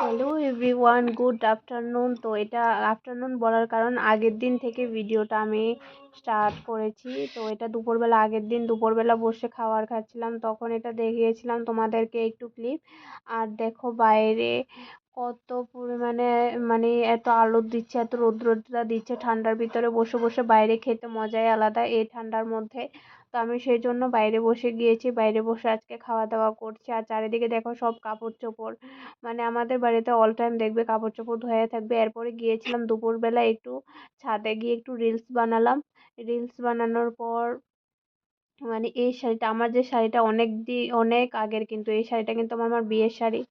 Hello everyone, good afternoon. তো এটা afternoon বলার কারণ আগের দিন থেকে ভিডিওটা আমি স্টার্ট করেছি। তো এটা দুপুরবেলা, আগের দিন দুপুরবেলা বসে খাবার খাচ্ছিলাম, তখন এটা দেখিয়েছিলাম তোমাদেরকে একটু ক্লিপ। আর দেখো বাইরে কত পরিমাণে মানে এত আলো দিচ্ছে, এত রৌদ্রটা দিচ্ছে, ঠান্ডার ভিতরে বসে বসে বাইরে খেতে মজাই আলাদা এই ঠান্ডার মধ্যে। তো আমি সেই জন্য বাইরে বসে গিয়েছি, বাইরে বসে আজকে খাওয়া দাওয়া করছি। আর চারিদিকে দেখো সব কাপড় চোপড়, মানে আমাদের বাড়িতে অল টাইম দেখবে কাপড় চোপড় ধোয়া থাকবে। এরপরে গিয়েছিলাম দুপুরবেলা একটু ছাদে গিয়ে একটু রিলস বানালাম। রিলস বানানোর পর মানে এই শাড়িটা, আমার যে শাড়িটা অনেক আগের, কিন্তু এই শাড়িটা কিন্তু আমার বিয়ের শাড়ি,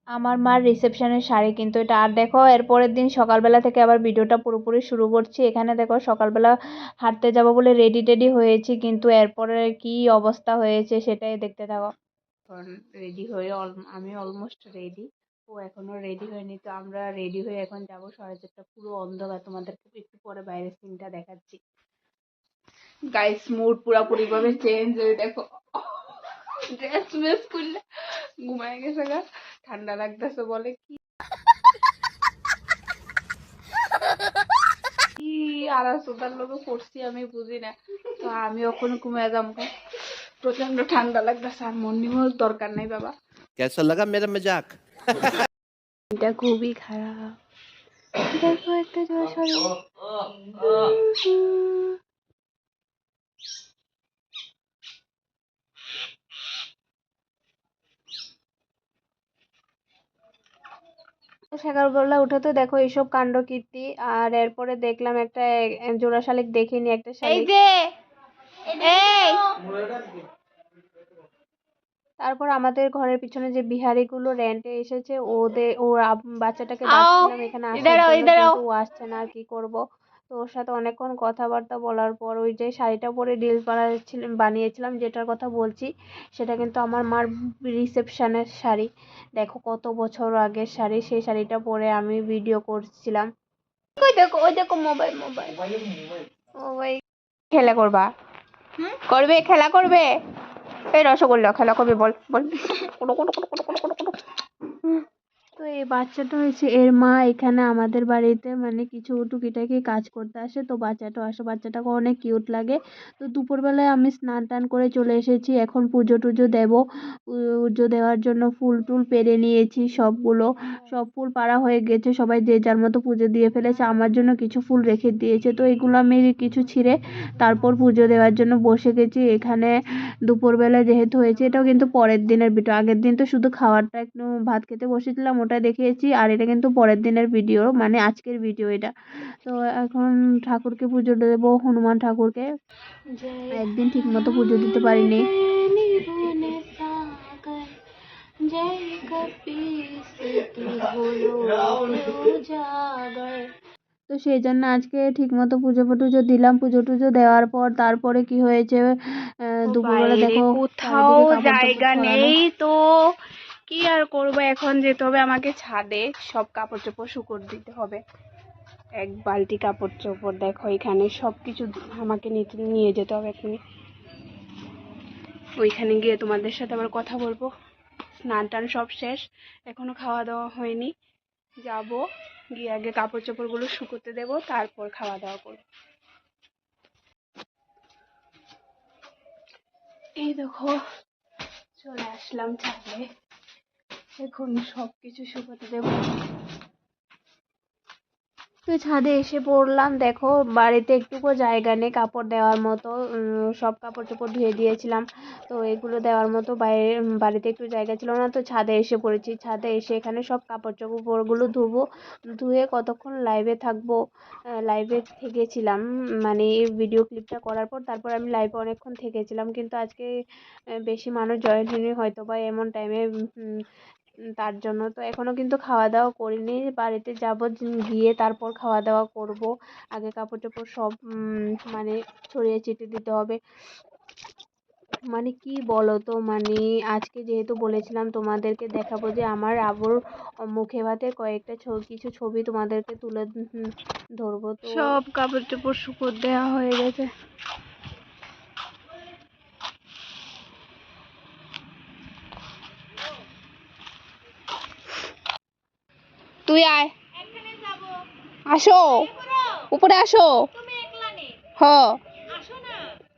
আমার মার রিসেপশনের শাড়ি কিন্তু এটা। আর দেখো এর পরের দিন সকালবেলা থেকে আবার ভিডিওটা পুরোপুরি শুরু করছি। এখানে দেখো সকালবেলা হাঁটতে যাব বলে রেডি টেডি হয়েছি, কিন্তু এরপরে কি অবস্থা হয়েছে সেটাই দেখতে থাকো। রেডি হয়ে আমি অলমোস্ট রেডি, ও এখনো রেডি হয়নি। তো আমরা রেডি হয়ে এখন যাবো 4:30, পুরো অন্ধকার। তোমাদেরকে একটু পরে বাইরের সিনটা দেখাচ্ছি। গাইস মুড পুরাপুরি ভাবে চেঞ্জ হয়ে দেখো, ড্রেস মেস করলে ঘুমায় গেছে গা, ঠান্ডা লাগতেছে বলে কি আড়াইশোটার লোকে পড়ছি আমি বুঝি না। তো আমি ওখানে ঘুমায় যাবো, প্রচন্ড ঠান্ডা লাগতেছে। আর মর্নিংও দরকার নাই বাবা। कैसा लगा मेरा मजाक? এটা খুবই খারাপ। দেখো একটা সরো। সকালবেলা উঠে তো দেখো এইসব কাণ্ড কীর্তি। আর এরপরে দেখলাম একটা জোড়া শালিক, দেখিনি একটা শালিক। তারপর আমাদের ঘরের পিছনে যে বিহারিগুলো রেন্টে এসেছে, ওর বাচ্চাটাকে ডাকছিলাম এখানে আসার জন্য, কিন্তু ও আসছে না। আর কি করব। তো ওর সাথে অনেকক্ষণ কথাবার্তা বলার পর ওই যে শাড়িটা পরে রিলস বানিয়েছিলাম যেটার কথা বলছি, সেটা কিন্তু আমার মার রিসেপশনের শাড়ি। দেখো কত বছর আগের শাড়ি, সেই শাড়িটা পরে আমি ভিডিও করছিলাম। ওই দেখো মোবাইল মোবাইল মোবাইল খেলা করবা, করবে খেলা করবে। এই রসগোল্লা খেলা করবে, বল বল। তো এই বাচ্চাটা হয়েছে এর মা এখানে আমাদের বাড়িতে মানে কিছু টুকিটাকি কাজ করতে আসে। তো বাচ্চাটাকে অনেক কিউট লাগে। তো দুপুরবেলায় আমি স্নান টান করে চলে এসেছি, এখন পুজো টুজো দেবো। পুজো দেওয়ার জন্য ফুল টুল পেরে নিয়েছি সবগুলো, সব ফুল পাড়া হয়ে গেছে, সবাই যে যার মতো পুজো দিয়ে ফেলেছে। আমার জন্য কিছু ফুল রেখে দিয়েছে, তো এগুলো আমি কিছু ছিঁড়ে তারপর পুজো দেওয়ার জন্য বসে গেছি। এখানে দুপুরবেলা যেহেতু হয়েছে, এটাও কিন্তু পরের দিনের ভিডিও। আগের দিন তো শুধু খাওয়ারটা একটু ভাত খেতে বসেছিলাম, ওটা দেখিয়েছি। আর এটা কিন্তু পরের দিনের ভিডিও, মানে আজকের ভিডিও এটা। তো এখন ঠাকুরকে পুজো দেবো, হনুমান ঠাকুরকে। একদিন ঠিক মতো পুজো দিতে পারিনি। তো সেই জন্য আজকে ঠিক মতো পুজো টুজো দিলাম। পুজো টুজো দেওয়ার পর তারপরে কি হয়েছে, দুপুরবেলা দেখো কোথাও জায়গা ছড়ানো। নেই, তো কি আর করবো, এখন যেতে হবে আমাকে ছাদে, সব কাপড় চোপড় শুকোতে দিতে হবে। এক বালতি কাপড় চোপড় দেখো এখানে, সবকিছু আমাকে নিয়ে যেতে হবে এখনই। ওইখানে গিয়ে তোমাদের সাথে আবার কথা বলবো। স্নান টান সব শেষ, এখনো খাওয়া দাওয়া হয়নি। যাব গিয়ে আগে কাপড় চোপড়গুলো শুকোতে দেবো, তারপর খাওয়া দাওয়া করবো। এই দেখো চলে আসলাম ছাদে, এখন সবকিছু শুকোতে দেবো। তো ছাদে এসে পড়লাম, দেখো বাড়িতে একটুকু জায়গা নেই কাপড় দেওয়ার মতো। সব কাপড় চোপড় ধুয়ে দিয়েছিলাম, তো এগুলো দেওয়ার মতো বাড়িতে একটু জায়গা ছিল না। তো ছাদে এসে পড়েছি, ছাদে এসে এখানে সব কাপড় চোপড়গুলো ধুবো। ধুয়ে কতক্ষণ লাইভে থাকবো, লাইভে থেকেছিলাম। মানে এই ভিডিও ক্লিপটা করার পর তারপর আমি লাইভে অনেকক্ষণ থেকেছিলাম, কিন্তু আজকে বেশি মানুষ জয়েন হয়নি, হয়তো বা এমন টাইমে তার জন্য। তো এখনো কিন্তু খাওয়া দাওয়া করিনি, বাড়িতে যাব, গিয়ে তারপর খাওয়া দাওয়া করব। আগে কাপড় চোপড় সব মানে ছড়িয়ে ছিটিয়ে দিতে হবে। মানে কি বলো তো, মানে আজকে যেহেতু বলেছিলাম তোমাদেরকে দেখাবো যে আমার আবুর মুখে ভাতে কয়েকটা কিছু ছবি তোমাদেরকে তুলে ধরবো। তো সব কাপড় চোপড় শুকোতে দেওয়া হয়ে গেছে। তুই আয়, আসো উপরে আসো। হ,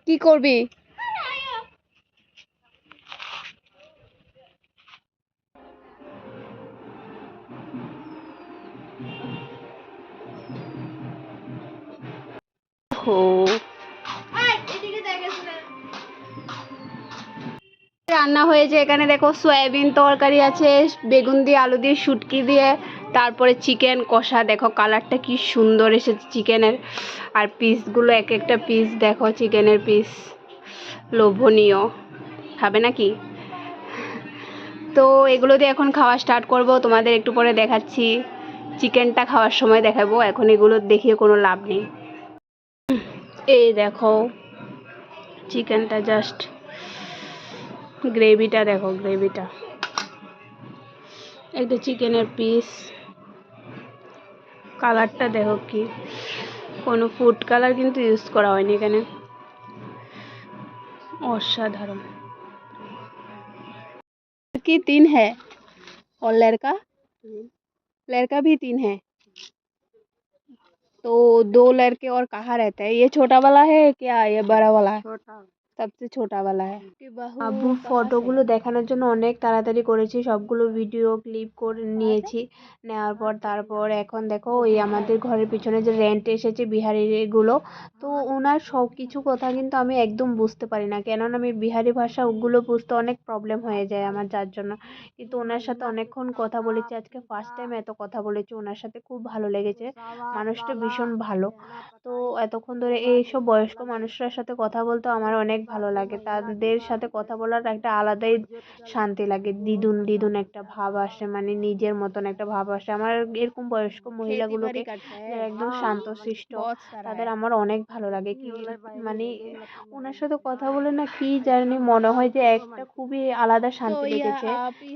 কি করবি? হো, রান্না হয়েছে এখানে দেখো, সয়াবিন তরকারি আছে, বেগুন দিয়ে আলু দিয়ে শুটকি দিয়ে, তারপরে চিকেন কষা। দেখো কালারটা কি সুন্দর এসেছে চিকেনের, আর পিসগুলো এক একটা পিস দেখো, চিকেনের পিস লোভনীয়। খাবে নাকি? তো এগুলো দিয়ে এখন খাওয়া স্টার্ট করব, তোমাদের একটু পরে দেখাচ্ছি। চিকেনটা খাওয়ার সময় দেখাবো, এখন এগুলো দেখিয়ে কোনো লাভ নেই। এই দেখো চিকেনটা, জাস্ট গ্রেভিটা দেখো, গ্রেভিটা একটা চিকেনের পিস। কালারটা দেখো, কি কোনো ফুড কালার কিন্তু ইউজ করা হয়নি এখানে, অসাধারণ। कि 3 है और लड़का लड़का भी 3 है, तो 2 लड़के और कहाँ रहता है? ये छोटा वाला है क्या, ये बड़ा वाला है? सबसे छोटा वाला है। আব্বু ফটোগুলো দেখানোর জন্য অনেক তাড়াতাড়ি করেছি, সবগুলো ভিডিও ক্লিপ করে নিয়েছি। নেওয়ার পর তারপর এখন দেখো ওই আমাদের ঘরের পিছনে যে রেন্ট এসেছে বিহারিগুলো, তো ওনার সব কিছু কথা কিন্তু আমি একদম বুঝতে পারি না, কেননা আমি বিহারি ভাষা ওগুলো বুঝতে অনেক প্রবলেম হয়ে যায় আমার, যার জন্য। কিন্তু ওনার সাথে অনেকক্ষণ কথা বলেছি, আজকে ফার্স্ট টাইম এত কথা বলেছি ওনার সাথে, খুব ভালো লেগেছে, মানুষটা ভীষণ ভালো। তো এতক্ষণ ধরে এইসব বয়স্ক মানুষরার সাথে কথা বলতে আমার অনেক ভালো লাগে, তাদের সাথে কথা বলার একটা আলাদাই শান্তি লাগে, দ্বিগুণ দ্বিগুণ একটা ভাব আসে, মানে নিজের মতন একটা ভাব আসে আমার। এরকম বয়স্ক মহিলাগুলোকে যারা একদম শান্তশিষ্ট, তাদের আমার অনেক ভালো লাগে। কি মানে ওনার সাথে কথা বলে না, কি জানি মনে হয় যে একটা খুবই আলাদা শান্তি লেগেছে।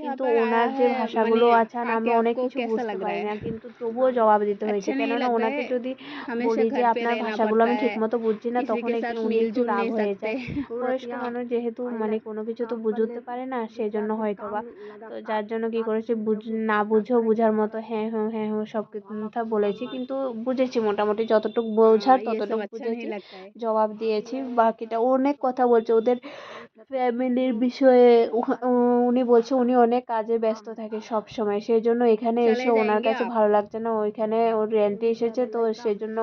কিন্তু ওনার যে ভাষাগুলো আছে আমি অনেক কিছু বুঝতে পারি না, কিন্তু তবুও জবাব দিতে হয়েছে, কেননা ওনাকে যদি বলি যে আপনার ভাষাগুলো আমি ঠিক মতো বুঝছি না, তখন উনি একটু রাগ হয়ে যায়। বয়স্ক মানুষ যেহেতু মানে কোনো কিছু তো বুঝতে পারে না, সেজন্য হয়তো বা। তো যার জন্য কি করেছি, না বুঝেও বুঝার মতো হ্যাঁ হ্যাঁ হ্যাঁ হ্যাঁ সব কথা বলেছি, কিন্তু বুঝেছি মোটামুটি, যতটুকু বোঝার ততটুকু বুঝেছি, জবাব দিয়েছি। বাকিটা অনেক কথা বলছে ওদের ফ্যামিলির বিষয়ে। উনি বলছে উনি অনেক কাজে ব্যস্ত থাকে সব সময়, সেই জন্য এখানে এসে ওনার কাছে ভালো লাগছে না, ওইখানে ওর রেন্টে এসেছে, তো সেজন্য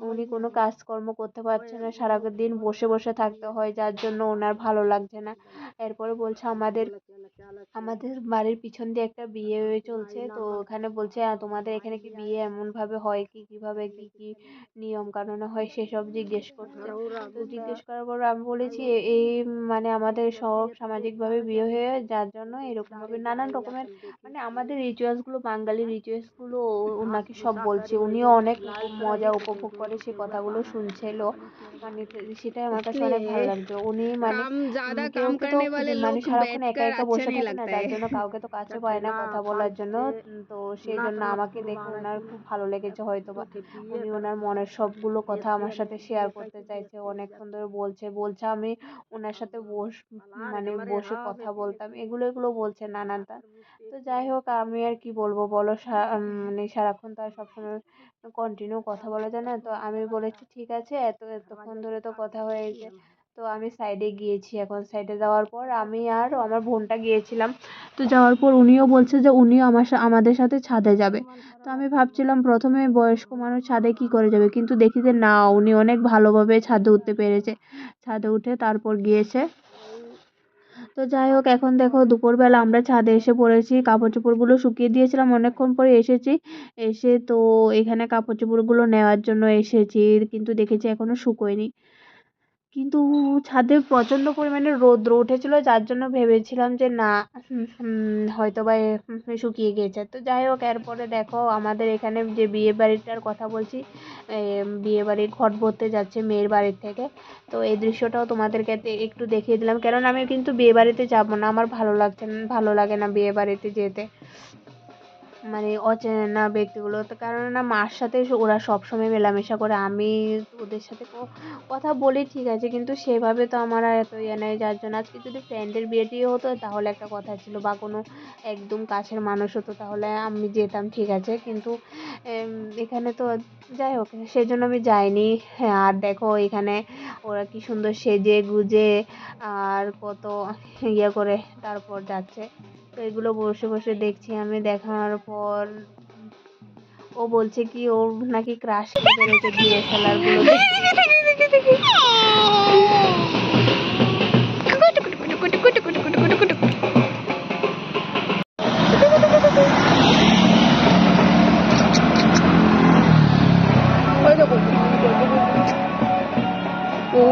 উনি কোনো কাজকর্ম করতে পারছে না, সারাদিন বসে বসে থাকতে হয়, যার জন্য ওনার ভালো লাগছে না। এরপরে বলছে আমাদের আমাদের বাড়ির পিছন দিয়ে একটা বিয়ে চলছে, তো ওখানে বলছে তোমাদের এখানে কি বিয়ে এমন ভাবে হয় কি, কিভাবে কি কি নিয়ম কানুনে হয় সেসব জিজ্ঞেস করছে। তো জিজ্ঞেস করার পর আমি বলেছি এই মানে আমাদের সব সামাজিকভাবে বিয়ে হয়ে যায়, যার জন্য এরকম ভাবে নানান রকমের মানে আমাদের রিচুয়ালস গুলো, বাঙালি রিচুয়ালস গুলো ওনাকে সব বলছে, উনিও অনেক মজা উপভোগ করে সে কথাগুলো শুনছিল, মানে সেটাই আমার কাছে অনেক ভালো লাগছে। উনি মানে কেউ কে তো মানে সারাক্ষণ একা একা বসে থাকে না, যার জন্য কাউকে তো কাছে পায় না কথা বলার জন্য। তো সেই জন্য আমাকে দেখে ওনার খুব ভালো লেগেছে হয়তোবা, উনি ওনার মনের সবগুলো কথা আমার সাথে শেয়ার করতে চাইছে, অনেকক্ষণ ধরে বলছে বলছে আমি ওনার সাথে মানে বসে কথা বলতাম, এগুলো এগুলো বলছে নানানটা। তো যাই হোক, আমি আর কি বলবো বলো, মানে সারাক্ষণ তো আর সবসময় কন্টিনিউ কথা বলা যায় না। তো আমি বলেছি ঠিক আছে, এতক্ষণ ধরে তো কথা হয়েছে, তো আমি সাইডে গিয়েছি। এখন সাইডে যাওয়ার পর আমি আর আমার বোনটা গিয়েছিলাম, তো যাওয়ার পর উনিও বলছে যে উনিও আমাদের সাথে ছাদে যাবে। তো আমি ভাবছিলাম প্রথমে বয়স্ক মানুষ ছাদে কি করে যাবে, কিন্তু দেখি যে না, উনি অনেক ভালোভাবে ছাদে উঠতে পেরেছে, ছাদে উঠে তারপর গিয়েছে। তো যাই হোক, এখন দেখো দুপুরবেলা আমরা ছাদে এসে পড়েছি, কাপড় চোপড়গুলো শুকিয়ে দিয়েছিলাম, অনেকক্ষণ পরে এসেছি। এসে তো এখানে কাপড় চোপড়গুলো নেওয়ার জন্য এসেছি, কিন্তু দেখেছি এখনো শুকোয়নি। কিন্তু ছাদে প্রচন্ড পরিমাণে রৌদ্র উঠেছিল, যার জন্য ভেবেছিলাম যে না হয়তো বা শুকিয়ে গিয়েছে। তো যাই হোক, এরপরে দেখো আমাদের এখানে যে বিয়ে বাড়িটার কথা বলছি, বিয়ে বাড়ি ঘট ভরতে যাচ্ছে মেয়ের বাড়ির থেকে। তো এই দৃশ্যটাও তোমাদেরকে একটু দেখিয়ে দিলাম, কেননা আমি কিন্তু বিয়ে বাড়িতে যাবো না, আমার ভালো লাগছে না, ভালো লাগে না বিয়ে বাড়িতে যেতে। মানে অচেনা ব্যক্তিগুলো তো, কারণ না মার সাথে ওরা সবসময় মেলামেশা করে, আমি ওদের সাথে কথা বলি ঠিক আছে, কিন্তু সেভাবে তো আমার আর এত ইয়ে নেই, যার জন্য আজকে যদি ফ্রেন্ডের বিয়ে টিয়ে হতো তাহলে একটা কথা ছিল, বা কোনো একদম কাছের মানুষ হতো তাহলে আমি যেতাম ঠিক আছে, কিন্তু এম, এখানে তো যাই হোক সেই জন্য আমি যাইনি। হ্যাঁ, আর দেখো এখানে ওরা কি সুন্দর সেজে গুজে আর কত ইয়ে করে তারপর যাচ্ছে। তো এগুলো বসে বসে দেখছি আমি, দেখার পর ও বলছে কি ওর নাকি ক্রাশ খেয়ে ফেলেছে ডিএসএলআর গুলো দেখে। ও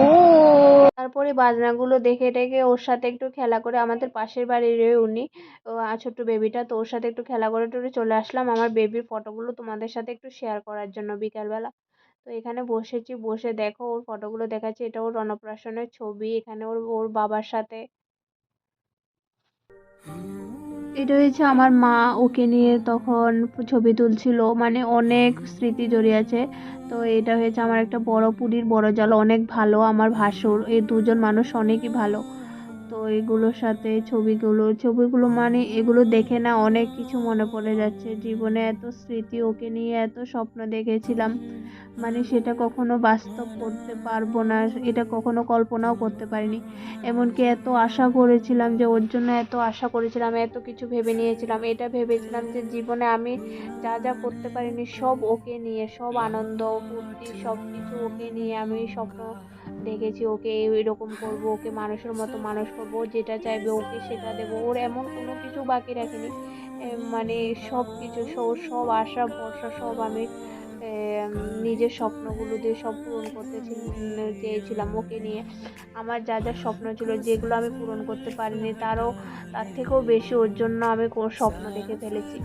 তারপরে বাজনাগুলো দেখে টেকে ওর সাথে একটু খেলা করে, আমাদের পাশের বাড়ির উনি, ছোট্ট বেবিটা, তো ওর সাথে একটু খেলা করে টরে চলে আসলাম আমার বেবির ফটোগুলো তোমাদের সাথে একটু শেয়ার করার জন্য বিকালবেলা। তো এখানে বসেছি, বসে দেখো ওর ফটোগুলো দেখাচ্ছি, এটা ওর অন্নপ্রাশনের ছবি, এখানে ওর ওর বাবার সাথে। এটা হয়েছে আমার মা ওকে নিয়ে তখন ছবি তুলছিল, মানে অনেক স্মৃতি জড়িয়ে আছে। তো এটা হয়েছে আমার একটা বড় পুরীর বড় জাল, অনেক ভালো আমার ভাসুর, এই দুজন মানুষ অনেকই ভালো। তো এগুলোর সাথে ছবিগুলো মানে এগুলো দেখে না অনেক কিছু মনে পড়ে যাচ্ছে, জীবনে এত স্মৃতি, ওকে নিয়ে এত স্বপ্ন দেখেছিলাম, মানে সেটা কখনো বাস্তব করতে পারবো না, এটা কখনো কল্পনাও করতে পারিনি। এমনকি এত আশা করেছিলাম যে ওর জন্য, এত আশা করেছিলাম, এত কিছু ভেবে নিয়েছিলাম, এটা ভেবেছিলাম যে জীবনে আমি যা যা করতে পারিনি সব ওকে নিয়ে, সব আনন্দ ফুর্তি সব কিছু ওকে নিয়ে আমি স্বপ্ন দেখেছি, ওকে এরকম করবো, ওকে মানুষের মতো মানুষ করবো, ও যেটা চাইবে ওকে সেটা দেবো, ওর এমন কোনো কিছু বাকি রাখিনি। মানে সব কিছু ওর সব আশা ভরসা সব আমি নিজের স্বপ্নগুলো দিয়ে সব পূরণ করতে চেয়েছিলাম ওকে নিয়ে। আমার যা যা স্বপ্ন ছিল যেগুলো আমি পূরণ করতে পারিনি, তার থেকেও বেশি ওর জন্য আমি স্বপ্ন দেখে ফেলেছি।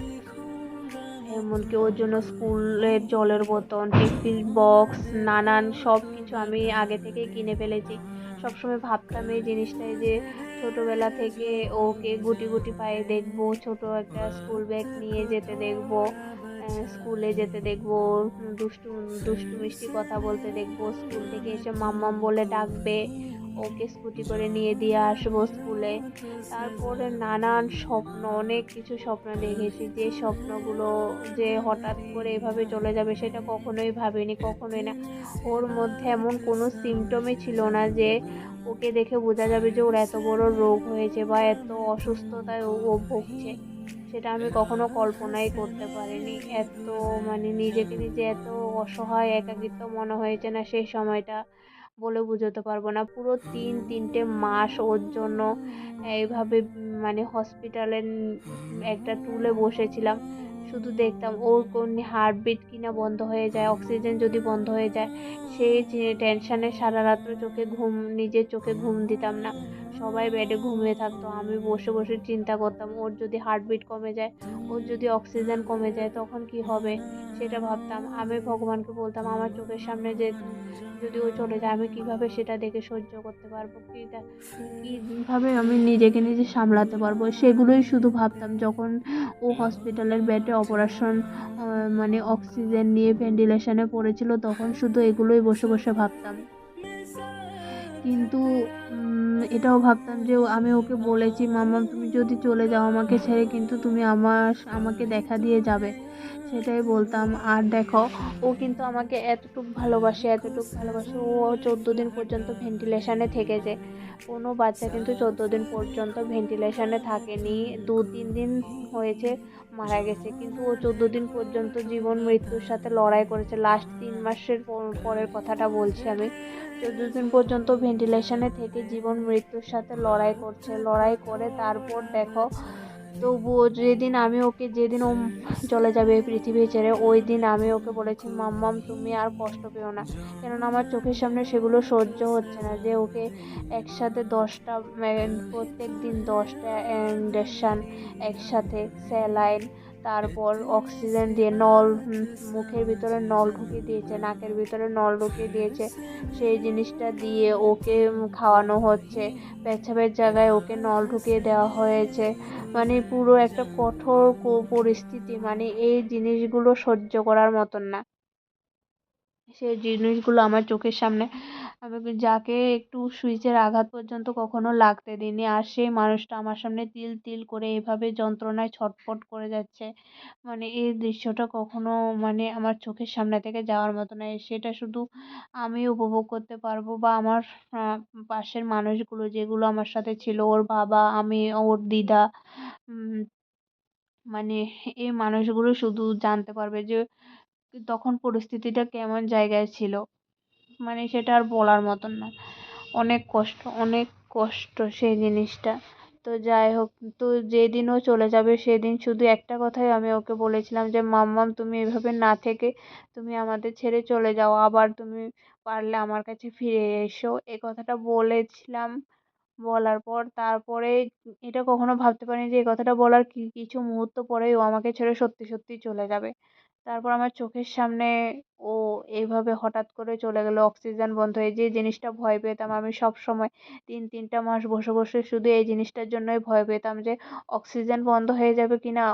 এমনকি ওর জন্য স্কুলের জলের বোতল, টিফিন বক্স, নানান সব কিছু আমি আগে থেকেই কিনে ফেলেছি। সবসময় ভাবতাম এই জিনিসটাই যে ছোটবেলা থেকে ওকে গুটি গুটি পায়ে দেখবো, ছোট একটা স্কুল ব্যাগ নিয়ে যেতে দেখবো, স্কুলে যেতে দেখবো, দুষ্টু দুষ্টু মিষ্টি কথা বলতে দেখবো, স্কুল থেকে এসে মাম্মাম বলে ডাকবে, ওকে স্কুটি করে নিয়ে দিয়ে আসবো স্কুলে। তারপরে নানান স্বপ্ন, অনেক কিছু স্বপ্ন দেখেছি, যে স্বপ্নগুলো যে হঠাৎ করে এভাবে চলে যাবে সেটা কখনোই ভাবিনি, কখনোই না। ওর মধ্যে এমন কোনো সিমটমই ছিল না যে ওকে দেখে বোঝা যাবে যে ওর এত বড় রোগ হয়েছে বা এত অসুস্থতায় ও ভুগছে, সেটা আমি কখনো কল্পনাই করতে পারিনি। এত মানে নিজেকে নিজে এত অসহায় একাকিত্ব মনে হয়েছে না সেই সময়টা, বলে বোঝাতে পারবো না। পুরো তিনটে মাস ওর জন্য এইভাবে মানে হসপিটালের একটা টুলে বসেছিলাম, শুধু দেখতাম ওর কোন হার্টবিট কিনা বন্ধ হয়ে যায়, অক্সিজেন যদি বন্ধ হয়ে যায়, সেই টেনশনে সারা রাত্র নিজের চোখে ঘুম দিতাম না, সবাই বেডে ঘুমিয়ে থাকতো, আমি বসে বসে চিন্তা করতাম ওর যদি হার্টবিট কমে যায়, ওর যদি অক্সিজেন কমে যায় তখন কি হবে, সেটা ভাবতাম। আমি ভগবানকে বলতাম আমার চোখের সামনে যে যদি ও চলে যায় আমি কিভাবে সেটা দেখে সহ্য করতে পারবো, কিভাবে আমি নিজেকে নিজে সামলাতে পারবো, সেগুলোই শুধু ভাবতাম যখন ও হসপিটালের বেডে অপারেশন মানে অক্সিজেন নিয়ে ভেন্টিলেশনে পড়েছিল, তখন শুধু এগুলোই বসে বসে ভাবতাম। কিন্তু এটাও ভাবতাম যে আমি ওকে বলেছি মাম্মা তুমি যদি চলে যাও আমাকে ছেড়ে, কিন্তু তুমি আমাকে দেখা দিয়ে যাবে, সেটাই বলতাম। আর দেখো ও কিন্তু আমাকে এতটুকু ভালোবাসে, এতটুকু ভালোবাসে, ও 14 দিন পর্যন্ত ভেন্টিলেশনে থেকেছে। কোনো বাচ্চা কিন্তু 14 দিন পর্যন্ত ভেন্টিলেশনে থাকেনি, 2-3 দিন হয়েছে মারা গেছে, কিন্তু ও 14 দিন পর্যন্ত জীবন মৃত্যুর সাথে লড়াই করেছে। লাস্ট 3 মাসের পরের কথাটা বলছি আমি, 14 দিন পর্যন্ত ভেন্টিলেশনে থেকে জীবন মৃত্যুর সাথে লড়াই করছে, লড়াই করে তারপর দেখো, তবুও যেদিন ও চলে যাবে এই পৃথিবী ছেড়ে, ওই দিন আমি ওকে বলেছি মাম্মাম তুমি আর কষ্ট পেও না, কেননা আমার চোখের সামনে সেগুলো সহ্য হচ্ছে না যে ওকে একসাথে 10টা প্রত্যেক দিন 10টা ইঞ্জেকশন, একসাথে স্যালাইন, তারপর অক্সিজেন দিয়ে নল মুখের ভিতরে নল ঢুকিয়ে দিয়েছে, নাকের ভিতরে নল ঢুকিয়ে দিয়েছে, সেই জিনিসটা দিয়ে ওকে খাওয়ানো হচ্ছে। পেচ্ছাপের জায়গায় ওকে নল ঢুকিয়ে দেওয়া হয়েছে। মানে পুরো একটা কঠোর পরিস্থিতি, মানে এই জিনিসগুলো সহ্য করার মতন না। সেই জিনিসগুলো আমার চোখের সামনে, আমি যাকে একটু সুইচের আঘাত পর্যন্ত কখনো লাগতে দিইনি, আর সেই মানুষটা আমার সামনে তিল তিল করে এভাবে যন্ত্রণায় ছটফট করে যাচ্ছে। মানে এই দৃশ্যটা কখনো মানে আমার চোখের সামনে থেকে যাওয়ার মতো নয়। সেটা শুধু আমি উপভোগ করতে পারবো, বা আমার পাশের মানুষগুলো যেগুলো আমার সাথে ছিল, ওর বাবা, আমি, ওর দিদা, উম মানে এই মানুষগুলো শুধু জানতে পারবে যে তখন পরিস্থিতিটা কেমন জায়গায় ছিল। মানে সেটা আর বলার মতন না। অনেক কষ্ট, অনেক কষ্ট সেই জিনিসটা। তো যাই হোক, তো যেদিন ও চলে যাবে সেদিন শুধু একটা কথাই আমি ওকে বলেছিলাম যে মাম্মাম, তুমি এভাবে না থেকে তুমি আমাদের ছেড়ে চলে যাও, আবার তুমি পারলে আমার কাছে ফিরে এসো, এই কথাটা বলেছিলাম। বলার পর তারপরে এটা কখনো ভাবতে পারিনি যে এই কথাটা বলার কিছু মুহূর্ত পরেই ও আমাকে ছেড়ে সত্যি সত্যি চলে যাবে। তারপর আমার চোখের সামনে ও এইভাবে হঠাৎ করে চলে গেল, অক্সিজেন বন্ধ হয়ে। যে জিনিসটা ভয় পেতাম আমি সব সময়, 3-3টা মাস বসে বসে শুধু এই জিনিসটার জন্যই ভয় পেতাম যে অক্সিজেন বন্ধ হয়ে যাবে কিনা,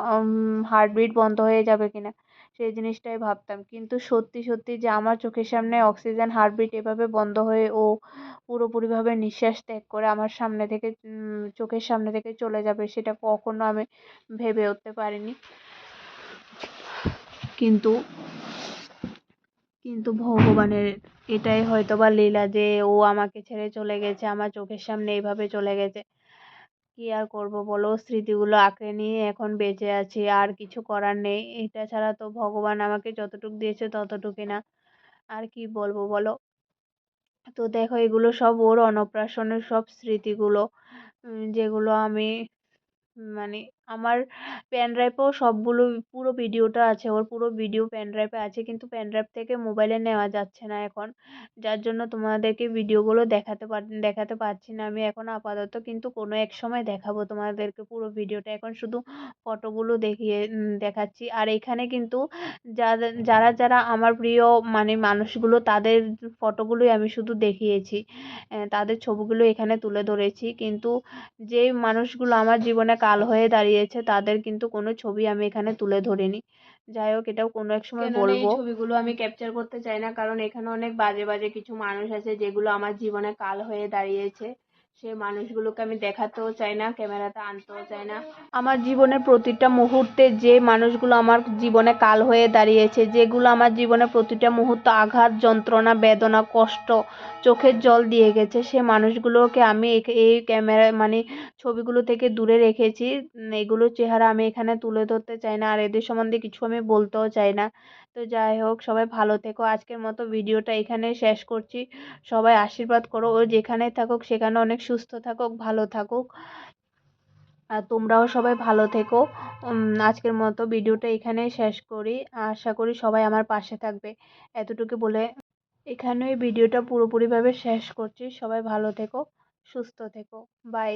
হার্টবিট বন্ধ হয়ে যাবে কিনা, সেই জিনিসটাই ভাবতাম। কিন্তু সত্যি সত্যি যে আমার চোখের সামনে অক্সিজেন, হার্টবিট এভাবে বন্ধ হয়ে ও পুরোপুরিভাবে নিঃশ্বাস ত্যাগ করে আমার সামনে থেকে চোখের সামনে থেকে চলে যাবে, সেটা কখনো আমি ভেবে উঠতে পারিনি। কিন্তু কিন্তু ভগবানের এটাই হয়তোবা লীলা যে ও আমাকে ছেড়ে চলে গেছে, আমার চোখের সামনে এইভাবে চলে গেছে। কি আর করব বলো, স্মৃতিগুলো আঁকড়ে নিয়ে এখন বেঁচে আছি, আর কিছু করার নেই। এটা ছাড়া তো ভগবান আমাকে যতটুকু দিয়েছে ততটুকুই না, আর কি বলবো বলো। তো দেখো, এগুলো সব ওর অন্নপ্রাশনের সব স্মৃতিগুলো, যেগুলো আমি মানে আমার পেন ড্রাইভেও সবগুলো পুরো ভিডিওটা আছে, ওর পুরো ভিডিও পেন ড্রাইভে আছে, কিন্তু পেন ড্রাইভ থেকে মোবাইলে নেওয়া যাচ্ছে না এখন, যার জন্য তোমাদেরকে ভিডিওগুলো দেখাতে পারছি না আমি এখন আপাতত। কিন্তু কোনো এক সময় দেখাবো তোমাদেরকে পুরো ভিডিওটা, এখন শুধু ফটোগুলো দেখাচ্ছি। আর এখানে কিন্তু যারা যারা আমার প্রিয় মানে মানুষগুলো, তাদের ফটোগুলোই আমি শুধু দেখিয়েছি, তাদের ছবিগুলো এখানে তুলে ধরেছি। কিন্তু যে মানুষগুলো আমার জীবনে কাল হয়ে দাঁড়িয়েছে তাদের কিন্তু কোনো ছবি আমি এখানে তুলে ধরিনি। যাই হোক, এটাও কোনো এক সময় বলবো। এই ছবিগুলো আমি ক্যাপচার করতে চাই না, কারণ এখানে অনেক বাজে বাজে কিছু মানুষ আছে যেগুলো আমার জীবনে কাল হয়ে দাঁড়িয়েছে। সেই মানুষগুলোকে আমি দেখাতেও চাই না, ক্যামেরাতে আনতেও চাই না। আমার জীবনের প্রতিটা মুহূর্তে যে মানুষগুলো আমার জীবনে কাল হয়ে দাঁড়িয়েছে, যেগুলো আমার জীবনে প্রতিটা মুহূর্ত আঘাত, যন্ত্রণা, বেদনা, কষ্ট, চোখের জল দিয়ে গেছে, সে মানুষগুলোকে আমি এই ক্যামেরা মানে ছবিগুলো থেকে দূরে রেখেছি। এগুলোর চেহারা আমি এখানে তুলে ধরতে চাই না, আর এদের সম্বন্ধে কিছু আমি বলতেও চাই না। তো যাই হোক, সবাই ভালো থেকো। আজকের মতো ভিডিওটা এখানে শেষ করছি। সবাই আশীর্বাদ করো, ও যেখানেই থাকুক সেখানে অনেক সুস্থ থাকুক, ভালো থাকুক। আর তোমরাও সবাই ভালো থেকো। আজকের মতো ভিডিওটা এখানেই শেষ করি। আশা করি সবাই আমার পাশে থাকবে। এতটুকু বলে এখানেই ভিডিওটা পুরোপুরিভাবে শেষ করছি। সবাই ভালো থেকো, সুস্থ থেকো। বাই।